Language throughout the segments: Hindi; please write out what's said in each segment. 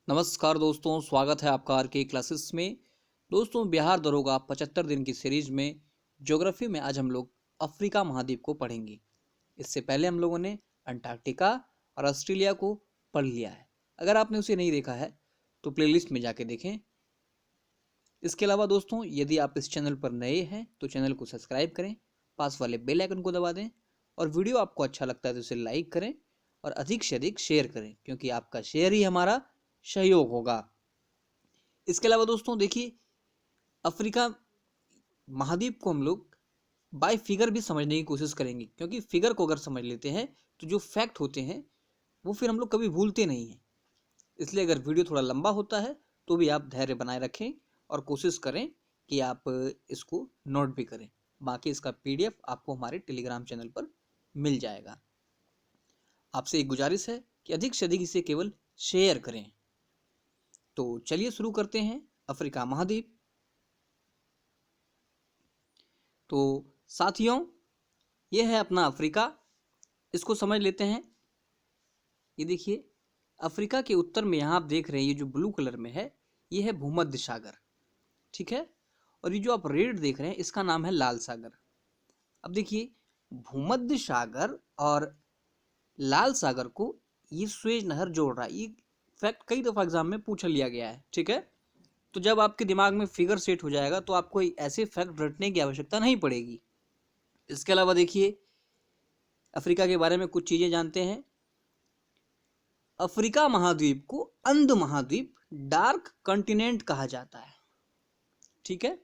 नमस्कार दोस्तों, स्वागत है आपका आर के क्लासेस में। दोस्तों, बिहार दरोगा 75 दिन की सीरीज में ज्योग्राफी में आज हम लोग अफ्रीका महाद्वीप को पढ़ेंगे। इससे पहले हम लोगों ने अंटार्कटिका और ऑस्ट्रेलिया को पढ़ लिया है। अगर आपने उसे नहीं देखा है तो प्लेलिस्ट में जाके देखें। इसके अलावा दोस्तों, यदि आप इस चैनल पर नए हैं तो चैनल को सब्सक्राइब करें, पास वाले बेल आइकन को दबा दें और वीडियो आपको अच्छा लगता है तो उसे लाइक करें और अधिक से अधिक शेयर करें, क्योंकि आपका शेयर ही हमारा सहयोग होगा। इसके अलावा दोस्तों देखिए, अफ्रीका महाद्वीप को हम लोग बाय फिगर भी समझने की कोशिश करेंगे, क्योंकि फिगर को अगर समझ लेते हैं तो जो फैक्ट होते हैं वो फिर हम लोग कभी भूलते नहीं हैं। इसलिए अगर वीडियो थोड़ा लंबा होता है तो भी आप धैर्य बनाए रखें और कोशिश करें कि आप इसको नोट भी करें। बाकी इसका पीडीएफ आपको हमारे टेलीग्राम चैनल पर मिल जाएगा। आपसे एक गुजारिश है कि अधिक से अधिक इसे केवल शेयर करें। तो चलिए शुरू करते हैं। अफ्रीका महाद्वीप। तो साथियों, ये है अपना अफ्रीका। इसको समझ लेते हैं। ये देखिए, अफ्रीका के उत्तर में यहाँ आप देख रहे हैं, ये जो ब्लू कलर में है ये है भूमध्य सागर, ठीक है। और ये जो आप रेड देख रहे हैं इसका नाम है लाल सागर। अब देखिए, भूमध्य सागर और लाल सागर को ये स्वेज नहर जोड़ रहा है। ये फैक्ट कई दफा एग्जाम में पूछ लिया गया है, ठीक है। तो जब आपके दिमाग में फिगर सेट हो जाएगा तो आपको ऐसे फैक्ट रटने की आवश्यकता नहीं पड़ेगी। इसके अलावा देखिए, अफ्रीका के बारे में कुछ चीजें जानते हैं। अफ्रीका महाद्वीप को अंध महाद्वीप, डार्क कॉन्टिनेंट कहा जाता है, ठीक है।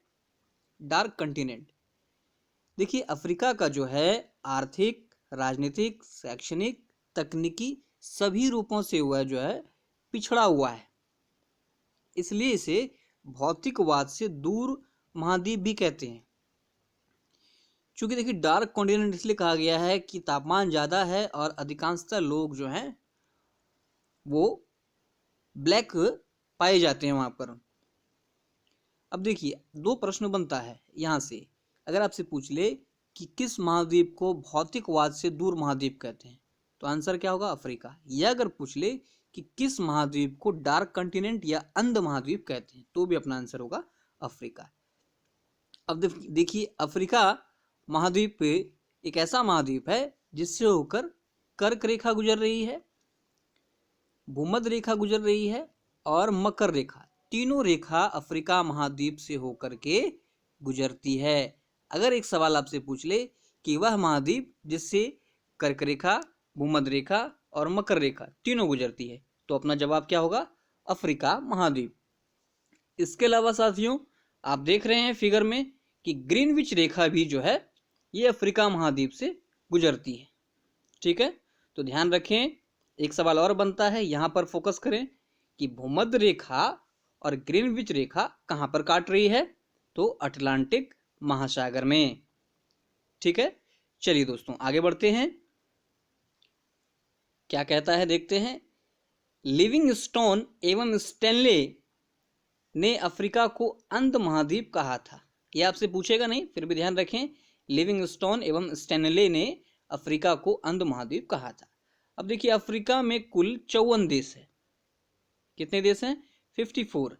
Dark continent. देखिए, अफ्रीका का जो है आर्थिक, राजनीतिक, शैक्षणिक, तकनीकी सभी रूपों से हुआ जो है पिछड़ा हुआ है। इसलिए इसे भौतिकवाद से दूर महाद्वीप भी कहते हैं। क्योंकि देखिए, डार्क कॉन्टिनेंट इसलिए कहा गया है कि तापमान ज़्यादा है और अधिकांशतः लोग जो हैं वो ब्लैक पाए जाते हैं वहाँ पर। अब देखिए, दो प्रश्न बनता है यहाँ से। अगर आपसे पूछ ले कि किस महाद्वीप को भौतिकवाद से दूर महाद्वीप कहते हैं तो आंसर क्या होगा? अफ्रीका। या अगर पूछ ले कि किस महाद्वीप को डार्क कॉन्टिनेंट या अंध महाद्वीप कहते हैं तो भी अपना आंसर होगा अफ्रीका। अब देखिए, अफ्रीका महाद्वीप एक ऐसा महाद्वीप है जिससे होकर कर्क रेखा गुजर रही है, भूमध्य रेखा गुजर रही है और मकर रेखा, तीनों रेखा अफ्रीका महाद्वीप से होकर के गुजरती है। अगर एक सवाल आपसे पूछ ले कि वह महाद्वीप जिससे कर्क रेखा, भूमध्य रेखा और मकर रेखा तीनों गुजरती है तो अपना जवाब क्या होगा? अफ्रीका महाद्वीप। इसके अलावा साथियों, आप देख रहे हैं फिगर में कि ग्रीनविच रेखा भी जो है ये अफ्रीका महाद्वीप से गुजरती है, ठीक है। तो ध्यान रखें, एक सवाल और बनता है, यहां पर फोकस करें कि भूमध्य रेखा और ग्रीनविच रेखा कहां पर काट रही है तो अटलांटिक महासागर में, ठीक है। चलिए दोस्तों, आगे बढ़ते हैं। क्या कहता है देखते हैं। लिविंगस्टोन एवं स्टैनले ने अफ्रीका को अंध महाद्वीप कहा था। यह आपसे पूछेगा नहीं, फिर भी ध्यान रखें, लिविंगस्टोन एवं स्टैनले ने अफ्रीका को अंध महाद्वीप कहा था। अब देखिए, अफ्रीका में कुल 54 देश है। कितने देश हैं? 54।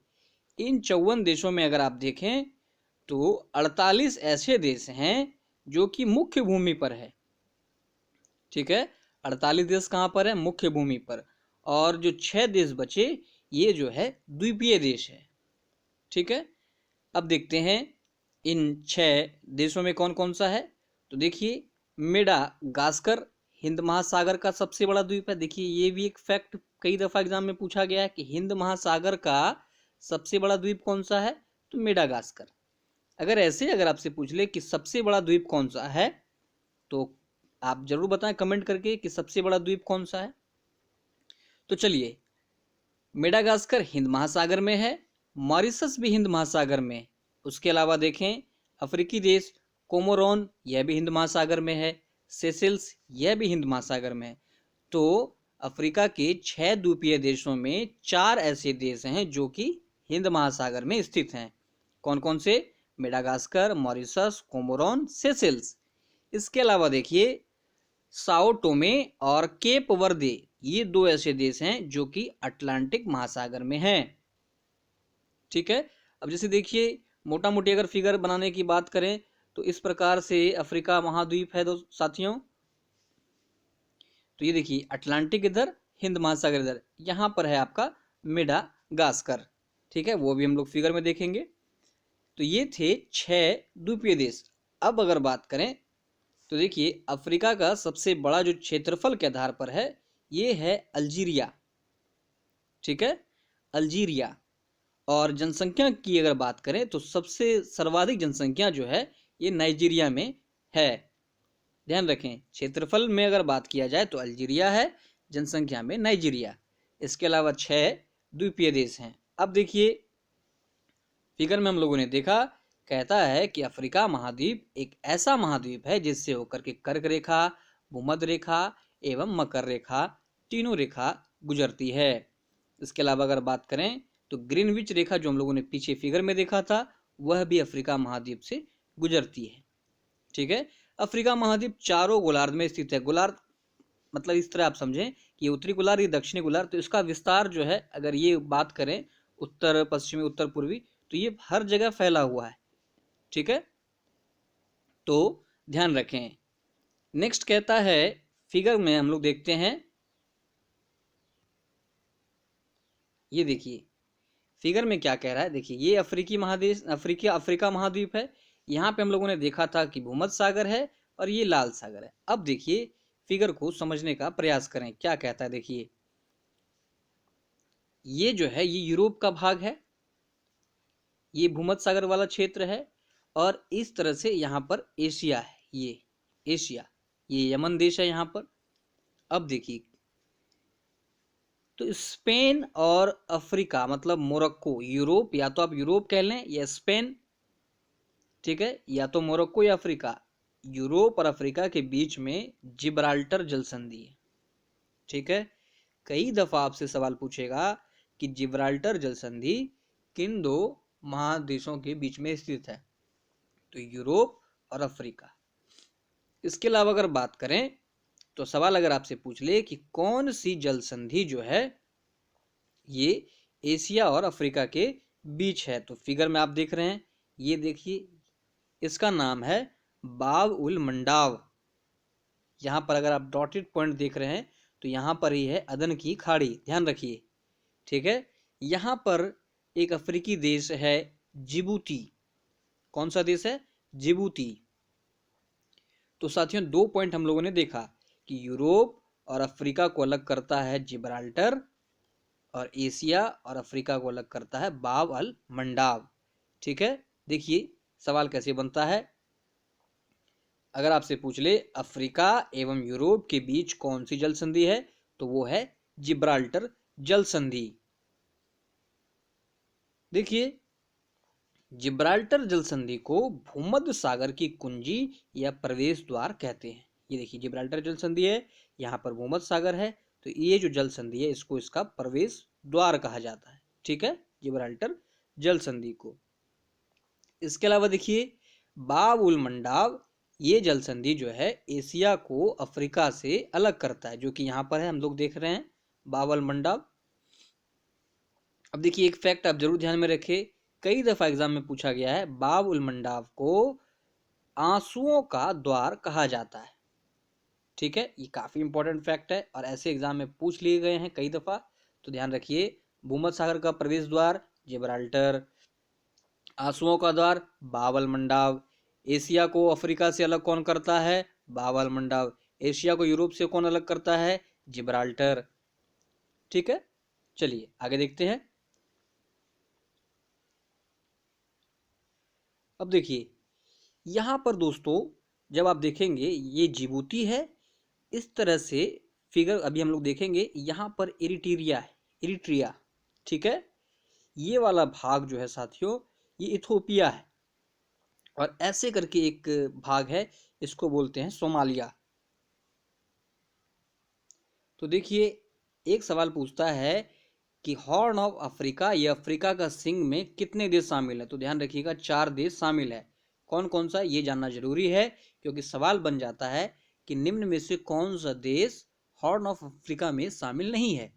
इन 54 देशों में अगर आप देखें तो 48 ऐसे देश हैं जो कि मुख्य भूमि पर है, ठीक है। 48 देश कहाँ पर है? मुख्य भूमि पर। और जो 6 देश बचे ये जो है द्वीपीय देश है, ठीक है। अब देखते हैं इन 6 देशों में कौन कौन सा है। तो देखिए, मेडागास्कर हिंद महासागर का सबसे बड़ा द्वीप है। देखिए, ये भी एक फैक्ट कई दफा एग्जाम में पूछा गया है कि हिंद महासागर का सबसे बड़ा द्वीप कौन सा है तो मेडागास्कर। अगर आपसे पूछ ले कि सबसे बड़ा द्वीप कौन सा है तो आप जरूर बताएं कमेंट करके कि सबसे बड़ा द्वीप कौन सा है। तो चलिए, मेडागास्कर हिंद महासागर में है, मॉरिशस भी हिंद महासागर में। उसके अलावा देखें, अफ्रीकी देश कोमोरोन, यह भी हिंद महासागर में है, सेशेल्स यह भी हिंद महासागर में है। तो अफ्रीका के 6 द्वीपीय देशों में 4 ऐसे देश हैं जो कि हिंद महासागर में स्थित हैं। कौन कौन से? Madagascar, Mauritius, Comoros, Seychelles. इसके अलावा देखिए, साओ टोमे और केप वर्दे ये दो ऐसे देश हैं जो कि अटलांटिक महासागर में हैं। ठीक है, अब जैसे देखिए मोटा मोटी अगर फिगर बनाने की बात करें तो इस प्रकार से अफ्रीका महाद्वीप है दोस्त साथियों। तो ये देखिए अटलांटिक इधर, हिंद महासागर इधर, यहाँ पर है आपका मेडागास्कर। ठीक है, वो भी हम लोग फिगर में देखेंगे। तो ये थे 6 द्वीपीय देश। अब अगर बात करें तो देखिए अफ्रीका का सबसे बड़ा जो क्षेत्रफल के आधार पर है ये है अल्जीरिया। ठीक है, अल्जीरिया। और जनसंख्या की अगर बात करें तो सबसे सर्वाधिक जनसंख्या जो है ये नाइजीरिया में है। ध्यान रखें, क्षेत्रफल में अगर बात किया जाए तो अल्जीरिया है, जनसंख्या में नाइजीरिया। इसके अलावा 6 द्वीपीय देश हैं। अब देखिए फिगर में हम लोगों ने देखा, कहता है कि अफ्रीका महाद्वीप एक ऐसा महाद्वीप है जिससे होकर के कर्क रेखा, भूमध्य रेखा एवं मकर रेखा तीनों रेखा गुजरती है। इसके अलावा अगर बात करें तो ग्रीनविच रेखा जो हम लोगों ने पीछे फिगर में देखा था वह भी अफ्रीका महाद्वीप से गुजरती है। ठीक है, अफ्रीका महाद्वीप चारों गोलार्ध में स्थित है। गोलार्ध मतलब इस तरह आप समझें कि उत्तरी गोलार्ध, ये दक्षिणी गोलार्ध, तो इसका विस्तार जो है अगर ये बात करें उत्तर पश्चिमी उत्तर पूर्वी तो ये हर जगह फैला हुआ है। ठीक है, तो ध्यान रखें। नेक्स्ट कहता है फिगर में हम लोग देखते हैं, ये देखिए फिगर में क्या कह रहा है। देखिए ये अफ्रीकी महादेश, अफ्रीका महाद्वीप है। यहाँ पे हम लोगों ने देखा था कि भूमध्य सागर है और ये लाल सागर है। अब देखिए फिगर को समझने का प्रयास करें, क्या कहता है। देखिए ये जो है ये यूरोप का भाग है, ये भूमध्य सागर वाला क्षेत्र है, और इस तरह से यहाँ पर एशिया है, ये एशिया, ये यमन देश है यहाँ पर। अब देखिए तो स्पेन और अफ्रीका मतलब मोरक्को, यूरोप, या तो आप यूरोप कह लें या स्पेन, ठीक है, या तो मोरक्को या अफ्रीका, यूरोप और अफ्रीका के बीच में जिब्राल्टर जल संधि है। ठीक है, कई दफा आपसे सवाल पूछेगा कि जिब्राल्टर जल संधि किन दो महादेशों के बीच में स्थित है, तो यूरोप और अफ्रीका। इसके अलावा अगर बात करें तो सवाल अगर आपसे पूछ ले कि कौन सी जल संधि जो है ये एशिया और अफ्रीका के बीच है, तो फिगर में आप देख रहे हैं, ये देखिए इसका नाम है बाब उल मंडाव। यहां पर अगर आप डॉटेड पॉइंट देख रहे हैं तो यहां पर ही है अदन की खाड़ी, ध्यान रखिए। ठीक है, यहां पर एक अफ्रीकी देश है जिबूती। कौन सा देश है? जिबूती। तो साथियों दो पॉइंट हम लोगों ने देखा कि यूरोप और अफ्रीका को अलग करता है जिब्राल्टर, और एशिया और अफ्रीका को अलग करता है बाब अल मंडाव। ठीक है, देखिए सवाल कैसे बनता है। अगर आपसे पूछ ले अफ्रीका एवं यूरोप के बीच कौन सी जल संधि है, तो वो है जिब्राल्टर जल संधि। देखिए जिब्राल्टर जल संधि को भूमध्य सागर की कुंजी या प्रवेश द्वार कहते हैं। ये देखिए जिब्राल्टर जल संधि है, यहाँ पर भूमध्य सागर है, तो ये जो जल संधि है इसको इसका प्रवेश द्वार कहा जाता है। ठीक है, जिब्राल्टर जल संधि को। इसके अलावा देखिए बाब उल मंडाव, ये जल संधि जो है एशिया को अफ्रीका से अलग करता है, जो कि यहाँ पर है, हम लोग देख रहे हैं बाब अल मंडाव। अब देखिए एक फैक्ट आप जरूर ध्यान में रखें, कई दफा एग्जाम में पूछा गया है, बाब उल मंडाव को आंसुओं का द्वार कहा जाता है। ठीक है, ये काफी इंपॉर्टेंट फैक्ट है और ऐसे एग्जाम में पूछ लिए गए हैं कई दफा, तो ध्यान रखिए। भूमध्य सागर का प्रवेश द्वार जिब्राल्टर, आंसुओं का द्वार बाब अल मंडाव, एशिया को अफ्रीका से अलग कौन करता है? बाब अल मंडाव, एशिया को यूरोप से कौन अलग करता है? जिब्राल्टर। ठीक है, चलिए आगे देखते हैं। अब देखिए यहां पर दोस्तों जब आप देखेंगे ये जिबूती है, इस तरह से फिगर अभी हम लोग देखेंगे, यहां पर इरिट्रिया है, इरिट्रिया। ठीक है, ये वाला भाग जो है साथियों ये इथोपिया है, और ऐसे करके एक भाग है इसको बोलते हैं सोमालिया। तो देखिए एक सवाल पूछता है कि हॉर्न ऑफ अफ्रीका, ये अफ्रीका का सिंग में कितने देश शामिल है, तो ध्यान रखिएगा 4 देश शामिल है। कौन कौन सा ये जानना जरूरी है, क्योंकि सवाल बन जाता है कि निम्न में से कौन सा देश हॉर्न ऑफ अफ्रीका में शामिल नहीं है।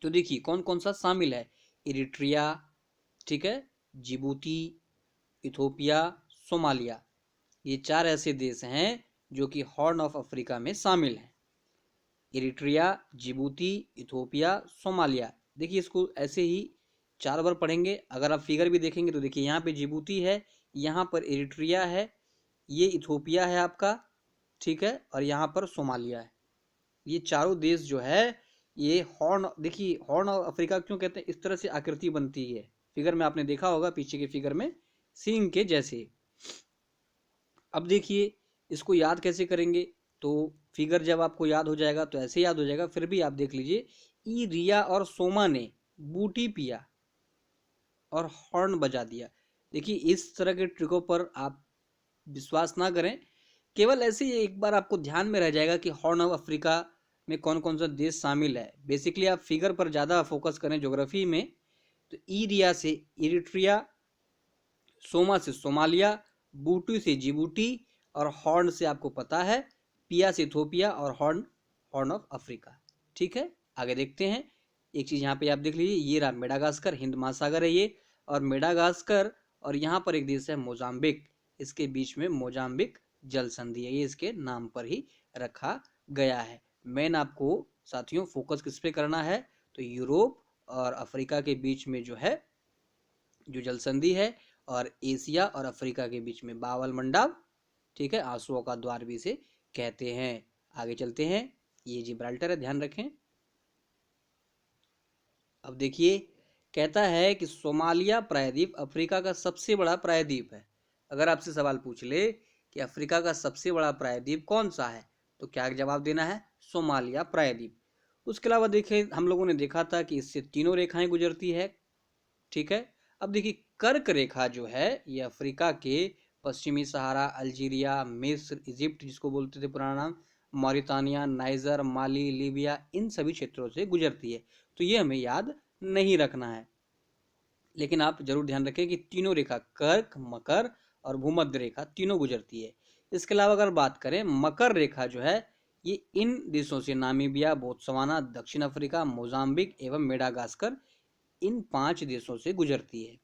तो देखिए कौन कौन सा शामिल है, इरिट्रिया, ठीक है, जिबूती, इथोपिया, सोमालिया, ये 4 ऐसे देश हैं जो कि हॉर्न ऑफ अफ्रीका में शामिल हैं। Eritrea, Djibouti, Ethiopia, Somalia. देखिए इसको ऐसे ही 4 बार पढ़ेंगे। अगर आप फिगर भी देखेंगे तो देखिए यहाँ पे जिबूती है, यहाँ पर इरिट्रिया है, ये इथोपिया है आपका, ठीक है, और यहाँ पर सोमालिया है। ये चारों देश जो है ये हॉर्न, देखिए हॉर्न ऑफ अफ्रीका क्यों कहते हैं, इस तरह से आकृति बनती है। फिगर में आपने देखा होगा, पीछे के फिगर में सींग के जैसे। अब देखिए इसको याद कैसे करेंगे, तो फिगर जब आपको याद हो जाएगा तो ऐसे याद हो जाएगा। फिर भी आप देख लीजिए, ई रिया और सोमा ने बूटी पिया और हॉर्न बजा दिया। देखिए इस तरह के ट्रिकों पर आप विश्वास ना करें, केवल ऐसे ही एक बार आपको ध्यान में रह जाएगा कि हॉर्न ऑफ अफ्रीका में कौन कौन सा देश शामिल है। बेसिकली आप फिगर पर ज़्यादा फोकस करें ज्योग्राफी में, तो ई रिया से इरिट्रिया, सोमा से सोमालिया, बूटू से जिबूटी, और हॉर्न से आपको पता है पिया से इथोपिया, और हॉर्न हॉर्न ऑफ अफ्रीका। ठीक है, आगे देखते हैं। एक चीज़ यहाँ पे आप देख लीजिए, ये रहा मेडागास्कर, हिंद महासागर है ये, और मेडागास्कर, और यहाँ पर एक देश है मोजाम्बिक, इसके बीच में मोजाम्बिक जल संधि है, ये इसके नाम पर ही रखा गया है। मेन आपको साथियों फोकस किस पे करना है, तो यूरोप और अफ्रीका के बीच में जो है जो जल संधि है, और एशिया और अफ्रीका के बीच में बावल मंडाव, ठीक है, आंसुओं का द्वार भी इसे कहते हैं। आगे चलते हैं, ये जिब्राल्टर है, ध्यान रखें। अब देखिए कहता है कि सोमालिया प्रायद्वीप अफ्रीका का सबसे बड़ा प्रायद्वीप है। अगर आपसे सवाल पूछ ले कि अफ्रीका का सबसे बड़ा प्रायद्वीप कौन सा है, तो क्या जवाब देना है, सोमालिया प्रायद्वीप। उसके अलावा देखिए हम लोगों ने देखा था कि इससे तीनों रेखाएं गुजरती है, ठीक है। अब देखिए कर्क रेखा जो है ये अफ्रीका के पश्चिमी सहारा, अल्जीरिया, मिस्र, इजिप्ट जिसको बोलते थे पुराना नाम, मॉरितानिया, नाइजर, माली, लीबिया, इन सभी क्षेत्रों से गुजरती है। तो ये हमें याद नहीं रखना है, लेकिन आप जरूर ध्यान रखें कि तीनों रेखा कर्क, मकर और भूमध्य रेखा तीनों गुजरती है। इसके अलावा अगर बात करें मकर रेखा जो है ये इन देशों से, नामीबिया, बोत्सवाना, दक्षिण अफ्रीका, मोजाम्बिक एवं मेडागास्कर, इन 5 देशों से गुजरती है।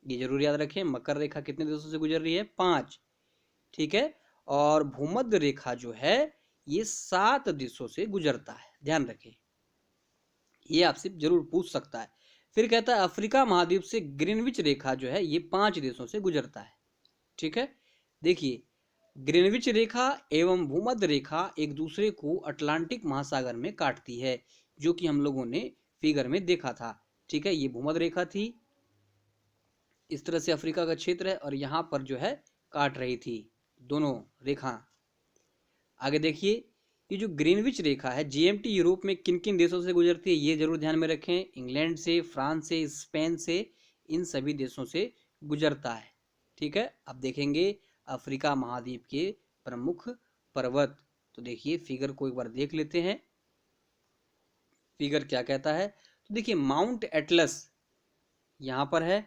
ये जरूर याद रखें, मकर रेखा कितने देशों से गुजर रही है, 5, ठीक है। और भूमध्य रेखा जो है ये 7 देशों से गुजरता है, ध्यान रखें, ये आपसे जरूर पूछ सकता है। फिर कहता है अफ्रीका महाद्वीप से ग्रीनविच रेखा जो है ये 5 देशों से गुजरता है, ठीक है। देखिए ग्रीनविच रेखा एवं भूमध्य रेखा एक दूसरे को अटलांटिक महासागर में काटती है, जो कि हम लोगों ने फिगर में देखा था, ठीक है। ये भूमध्य रेखा थी, इस तरह से अफ्रीका का क्षेत्र है, और यहाँ पर जो है काट रही थी दोनों रेखा। आगे देखिए, ये जो ग्रीनविच रेखा है जीएमटी यूरोप में किन किन देशों से गुजरती है, ये जरूर ध्यान में रखें, इंग्लैंड से, फ्रांस से, स्पेन से, इन सभी देशों से गुजरता है, ठीक है। अब देखेंगे अफ्रीका महाद्वीप के प्रमुख पर्वत। तो देखिए फिगर को एक बार देख लेते हैं, फिगर क्या कहता है। तो देखिए माउंट एटलस यहाँ पर है,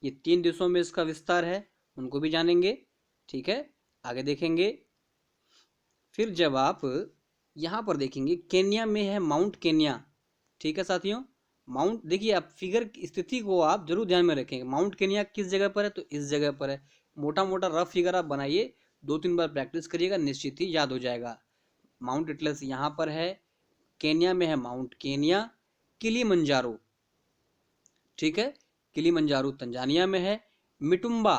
ये 3 देशों में इसका विस्तार है, उनको भी जानेंगे, ठीक है। आगे देखेंगे, फिर जब आप यहाँ पर देखेंगे केन्या में है माउंट केन्या, ठीक है साथियों। माउंट देखिए आप फिगर की स्थिति को आप जरूर ध्यान में रखेंगे, माउंट केन्या किस जगह पर है, तो इस जगह पर है। मोटा मोटा रफ फिगर आप बनाइए, 2-3 बार प्रैक्टिस करिएगा, निश्चित ही याद हो जाएगा। माउंट एटलस यहाँ पर है, केन्या में है माउंट केन्या, किलीमंजारो, ठीक है, किलीमंजारो तंजानिया में है, मिटुम्बा,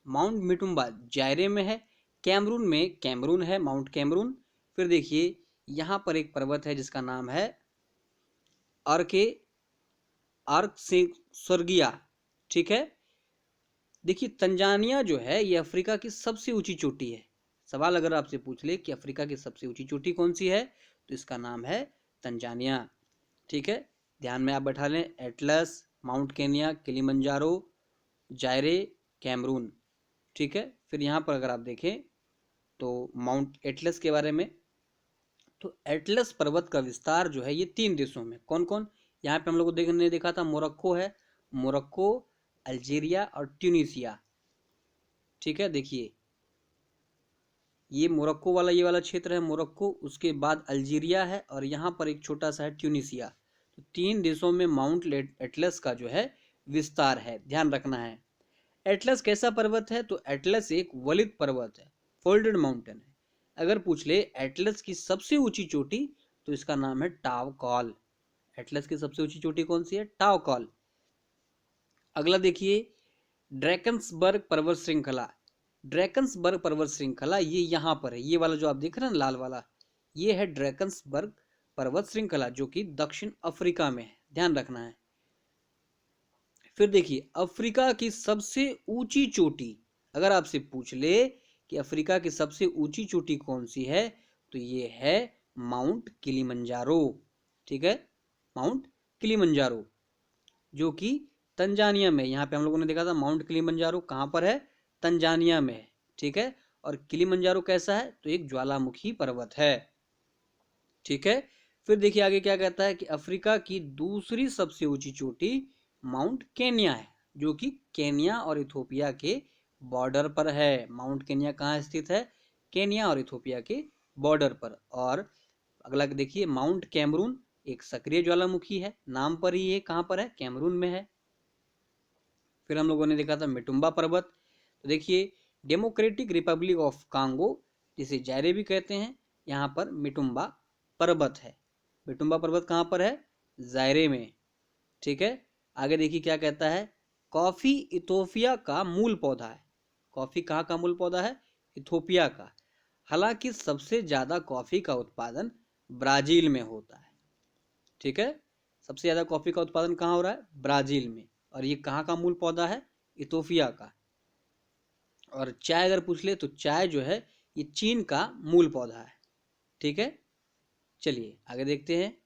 माउंट मिटुम्बा जायरे में है, कैमरून में कैमरून है, माउंट कैमरून। फिर देखिए यहाँ पर एक पर्वत है जिसका नाम है अर्के आर्क से स्वर्गिया, ठीक है। देखिए तंजानिया जो है ये अफ्रीका की सबसे ऊंची चोटी है। सवाल अगर आपसे पूछ ले कि अफ्रीका की सबसे ऊंची चोटी कौन सी है, तो इसका नाम है तंजानिया, ठीक है। ध्यान में आप बैठा लें, Atlas, Mount Kenya, Kilimanjaro, Zaire, Cameroon, ठीक है। फिर यहाँ पर अगर आप देखें तो माउंट एटलस के बारे में, तो एटलस पर्वत का विस्तार जो है ये 3 देशों में, कौन कौन, यहाँ पे हम लोग को देखने देखा था, मोरक्को है, मोरक्को, अल्जीरिया और ट्यूनीसिया, ठीक है। देखिए ये मोरक्को वाला, ये वाला क्षेत्र है मोरक्को, उसके बाद अल्जीरिया है, और यहाँ पर एक छोटा सा है ट्यूनिसिया। तो 3 देशों में माउंट एटलस का जो है विस्तार है, ध्यान रखना है। एटलस कैसा पर्वत है? तो एटलस एक वलित पर्वत है, फोल्डेड माउंटेन है। अगर पूछ ले एटलस की सबसे ऊंची चोटी, तो इसका नाम है टावकॉल। एटलस की सबसे ऊंची चोटी कौन सी है? टावकॉल। अगला देखिए, ड्रैकन्सबर्ग पर्वत श्रृंखला। ड्रैकन्सबर्ग पर्वत श्रृंखला ये यहाँ पर है, ये वाला जो आप देख रहे हैं लाल वाला, ये है ड्रैकन्सबर्ग पर्वत श्रृंखला, जो कि दक्षिण अफ्रीका में है, ध्यान रखना है। फिर देखिए, अफ्रीका की सबसे ऊंची चोटी, अगर आपसे पूछ ले कि अफ्रीका की सबसे ऊंची चोटी कौन सी है, तो ये है माउंट किलिमंजारो। ठीक है, माउंट किलिमंजारो, जो कि तंजानिया में, यहाँ पे हम लोगों ने देखा था माउंट किलिमंजारो कहाँ पर है? तंजानिया में है। ठीक है, और किलिमंजारो कैसा है? तो एक ज्वालामुखी पर्वत है। ठीक है, फिर देखिए आगे क्या कहता है कि अफ्रीका की दूसरी सबसे ऊंची चोटी माउंट केन्या है, जो कि केन्या और इथोपिया के बॉर्डर पर है। माउंट केन्या कहाँ स्थित है? केन्या और इथोपिया के बॉर्डर पर। और अगला देखिए, माउंट कैमरून एक सक्रिय ज्वालामुखी है, नाम पर ही है, कहाँ पर है? कैमरून में है। फिर हम लोगों ने देखा था मिटुम्बा पर्वत। तो देखिए, डेमोक्रेटिक रिपब्लिक ऑफ कांगो, जिसे जायरे भी कहते हैं, यहाँ पर मिटुम्बा पर्वत है। मिटुम्बा पर्वत कहाँ पर है? जायरे में। ठीक है, आगे देखिए क्या कहता है, कॉफी इथोपिया का मूल पौधा है। कॉफी कहाँ का मूल पौधा है? इथोपिया का। हालांकि सबसे ज्यादा कॉफी का उत्पादन ब्राजील में होता है। ठीक है, सबसे ज्यादा कॉफी का उत्पादन कहाँ हो रहा है? ब्राजील में। और ये कहाँ का मूल पौधा है? इथोपिया का। और चाय अगर पूछ ले तो चाय जो है ये चीन का मूल पौधा है। ठीक है, चलिए आगे देखते हैं।